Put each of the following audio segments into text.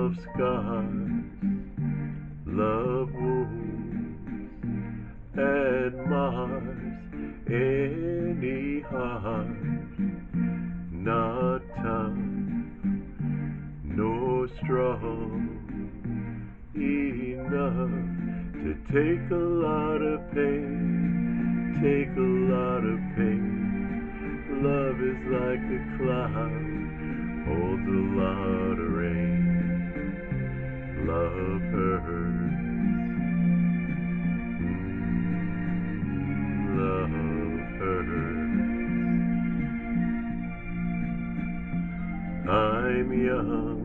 of scars, love wounds and mars any heart not tough nor strong enough to take a lot of pain, take a lot of pain. Love is like a cloud, holds a lot of rain. Love hurts, love hurts. I'm young,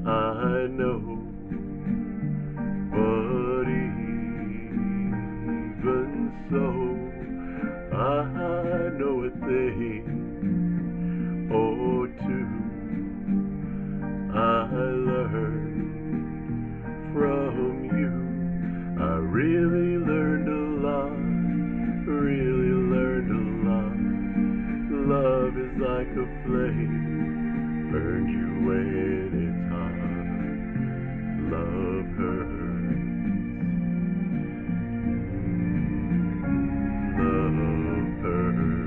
I know, but even so, I know a thing or two. I learned from you. I really learned a lot, really learned a lot. Love is like a flame, burns you when it's hot. Love hurts, love hurts.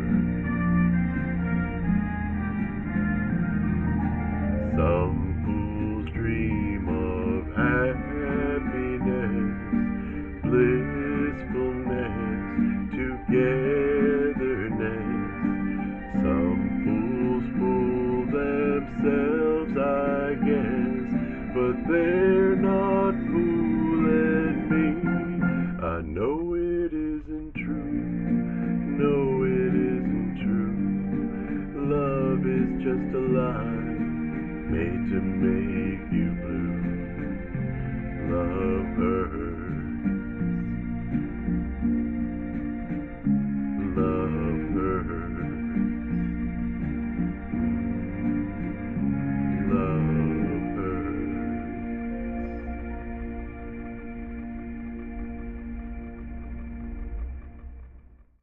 Some fools dream of happiness, blissfulness, togetherness. Some fools fool themselves, I guess, but they're not fooling me. I know it isn't true, no it isn't true. Love is just a lie made to make